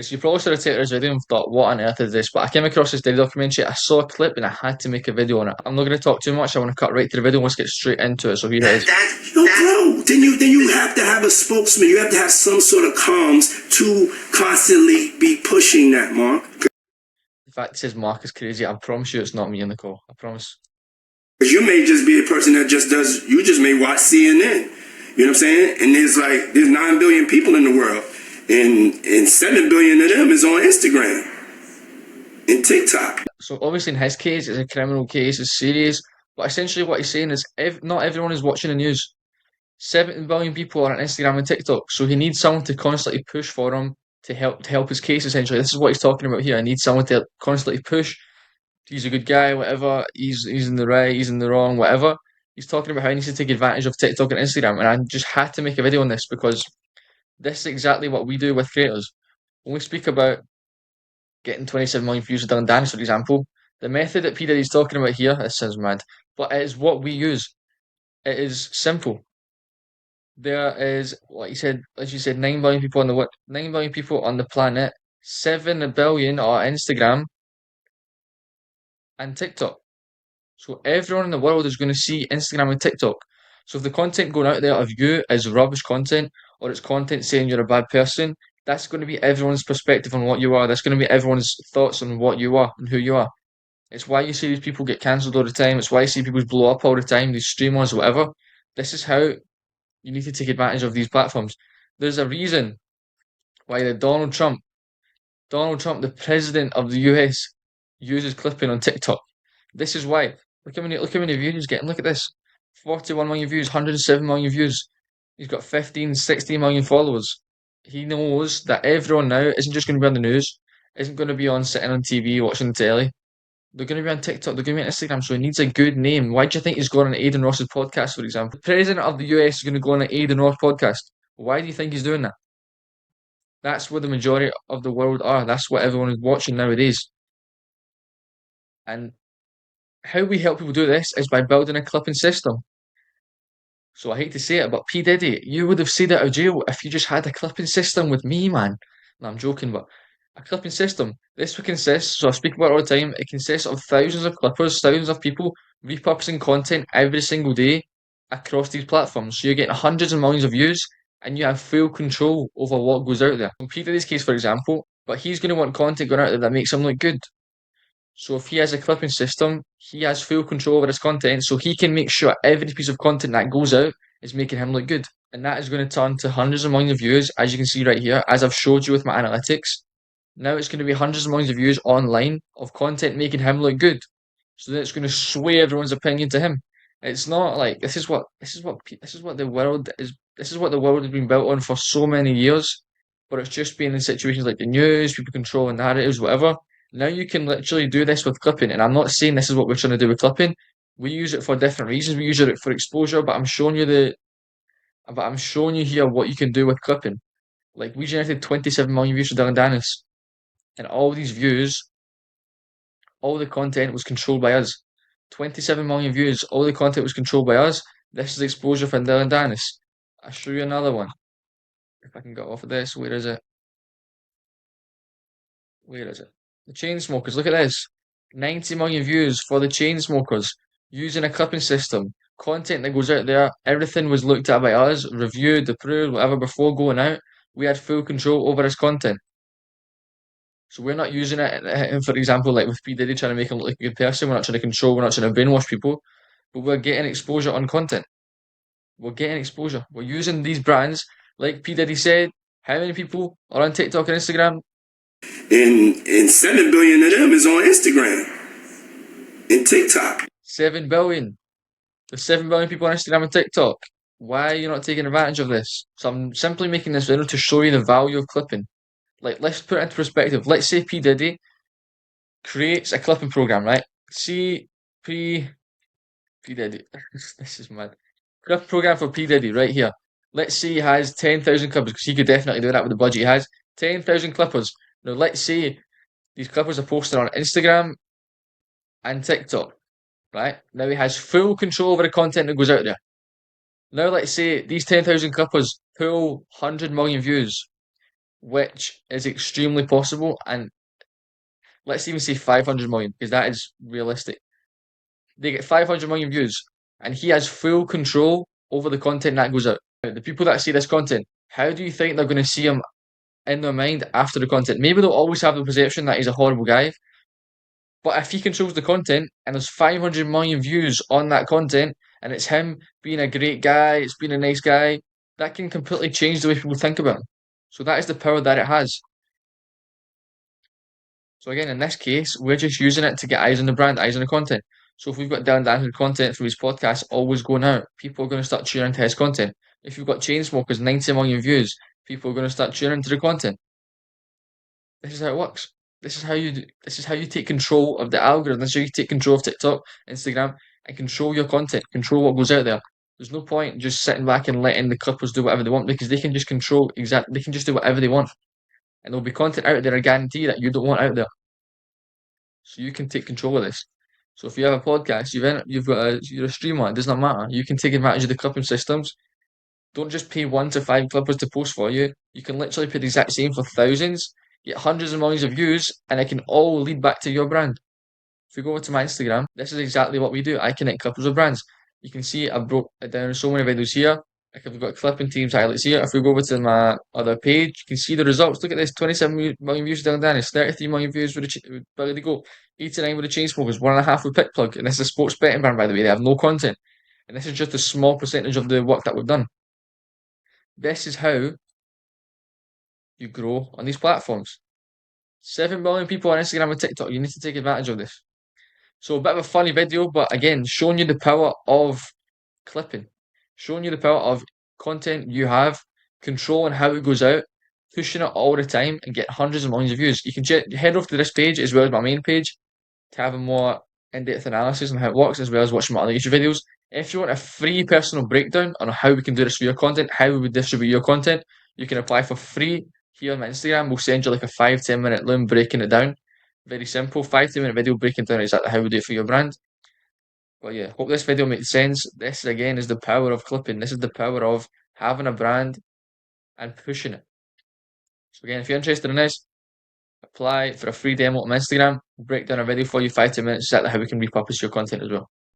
So you probably should have taken this video and thought, what on earth is this? But I came across this daily documentary, I saw a clip and I had to make a video on it. I'm not going to talk too much, I want to cut right to the video, let's get straight into it, so here it is. No, bro, then you have to have a spokesman. You have to have some sort of comms to constantly be pushing that, Mark. The fact it says Mark is crazy, I promise you it's not me in the call, I promise. Because you may just be a person that you just may watch CNN. You know what I'm saying? And there's 9 billion people in the world. And 7 billion of them is on Instagram and TikTok. So obviously in his case, it's a criminal case, it's serious, but essentially what he's saying is not everyone is watching the news. 7 billion people are on Instagram and TikTok, so he needs someone to constantly push for him to help his case. Essentially, this is what he's talking about here. I need someone to constantly push. He's a good guy, whatever. He's in the right, he's in the wrong, whatever. He's talking about how he needs to take advantage of TikTok and Instagram, and I just had to make a video on this because this is exactly what we do with creators. When we speak about getting 27 million views of Dylan Dennis, for example, the method that P Diddy's talking about here, this sounds mad, but it is what we use. It is simple. There is, like you said, as you said, 9 billion people on the 9 billion people on the planet, 7 billion are Instagram and TikTok. So everyone in the world is going to see Instagram and TikTok. So if the content going out there of you is rubbish content or it's content saying you're a bad person, that's going to be everyone's perspective on what you are. That's going to be everyone's thoughts on what you are and who you are. It's why you see these people get cancelled all the time. It's why you see people blow up all the time, these streamers, whatever. This is how you need to take advantage of these platforms. There's a reason why Donald Trump, the president of the US, uses clipping on TikTok. This is why. Look how many views he's getting. Look at this. 41 million views, 107 million views. He's got 15, 16 million followers. He knows that everyone now isn't just going to be on the news, isn't going to be on sitting on TV watching the telly. They're going to be on TikTok, they're going to be on Instagram, so he needs a good name. Why do you think he's going on Aiden Ross's podcast, for example? The president of the US is going to go on an Aiden Ross podcast. Why do you think he's doing that? That's where the majority of the world are. That's what everyone is watching nowadays. And how we help people do this is by building a clipping system. So I hate to say it, but P. Diddy, you would have stayed out of jail if you just had a clipping system with me, man. No, I'm joking, but a clipping system. This would consist, so I speak about it all the time, it consists of thousands of clippers, thousands of people repurposing content every single day across these platforms. So you're getting hundreds of millions of views and you have full control over what goes out there. In P. Diddy's case, for example, but he's going to want content going out there that makes him look good. So if he has a clipping system, he has full control over his content, so he can make sure every piece of content that goes out is making him look good. And that is going to turn to hundreds of millions of views, as you can see right here, as I've showed you with my analytics. Now it's going to be hundreds of millions of views online of content making him look good. So then it's going to sway everyone's opinion to him. It's not like this is what the world is. This is what the world has been built on for so many years. But it's just been in situations like the news, people controlling narratives, whatever. Now you can literally do this with clipping, and I'm not saying this is what we're trying to do with clipping. We use it for different reasons. We use it for exposure, but I'm showing you here what you can do with clipping. Like we generated 27 million views for Dylan Dennis, and all these views, all the content was controlled by us. 27 million views, all the content was controlled by us. This is exposure for Dylan Dennis. I'll show you another one. If I can get off of this, where is it? Where is it? The Chainsmokers, look at this. 90 million views for the Chainsmokers using a clipping system. Content that goes out there, everything was looked at by us, reviewed, approved, whatever, before going out. We had full control over his content. So we're not using it, for example, like with P. Diddy trying to make him look like a good person. We're not trying to control, we're not trying to brainwash people, but we're getting exposure on content. We're getting exposure. We're using these brands, like P. Diddy said. How many people are on TikTok and Instagram? And 7 billion of them is on Instagram and TikTok. 7 billion. There's 7 billion people on Instagram and TikTok. Why are you not taking advantage of this? So I'm simply making this video to show you the value of clipping. Like, let's put it into perspective. Let's say P. Diddy creates a clipping program, right? P. Diddy. This is mad. Clip program for P. Diddy right here. Let's say he has 10,000 clippers, because he could definitely do that with the budget he has. 10,000 clippers. Now, let's say these clippers are posted on Instagram and TikTok, right? Now he has full control over the content that goes out there. Now let's say these 10,000 clippers pull 100 million views. which is extremely possible. And let's even say 500 million, because that is realistic. They get 500 million views, and he has full control over the content that goes out. The people that see this content, how do you think they're going to see him in their mind after the content? Maybe they'll always have the perception that he's a horrible guy, but if he controls the content and there's 500 million views on that content, and it's him being a great guy, it's being a nice guy, that can completely change the way people think about him. So that is the power that it has. So again, in this case, we're just using it to get eyes on the brand, eyes on the content. So if we've got Dylan Danford content from his podcast always going out, people are going to start tuning into his content. If you've got Chainsmokers, 90 million views, people are going to start tuning into the content. This is how it works. This is how you take control of the algorithm. This is how you take control of TikTok, Instagram, and control your content, control what goes out there. There's no point just sitting back and letting the clippers do whatever they want, because they can just they can just do whatever they want. And there'll be content out there, I guarantee, that you don't want out there. So you can take control of this. So if you have a podcast, you're a streamer, it does not matter. You can take advantage of the clipping systems. Don't just pay 1 to 5 clippers to post for you. You can literally pay the exact same for thousands, get hundreds of millions of views, and it can all lead back to your brand. If we go over to my Instagram, this is exactly what we do. I connect couples with brands. You can see I broke it down in so many videos here. Like if we've got clipping teams highlights here. If we go over to my other page, you can see the results. Look at this: 27 million views down Dennis, 33 million views with Billy the Goat, 89 with the Chainsmokers, 1.5 with Pitplug. And this is a sports betting brand, by the way. They have no content. And this is just a small percentage of the work that we've done. This is how you grow on these platforms. 7 million people on Instagram and TikTok. You need to take advantage of this. So a bit of a funny video, but again, showing you the power of clipping, showing you the power of content you have, controlling how it goes out, pushing it all the time, and get hundreds of millions of views. You can head over to this page as well as my main page to have a more in-depth analysis on how it works, as well as watching my other YouTube videos. If you want a free personal breakdown on how we can do this for your content, how we would distribute your content, you can apply for free here on my Instagram. We'll send you like a 5-10 minute loom breaking it down. Very simple, 5-10 minute video breaking down exactly how we do it for your brand. But yeah, hope this video makes sense. This again is the power of clipping. This is the power of having a brand and pushing it. So again, if you're interested in this, apply for a free demo on Instagram. We'll break down a video for you, 5-10 minutes, exactly how we can repurpose your content as well.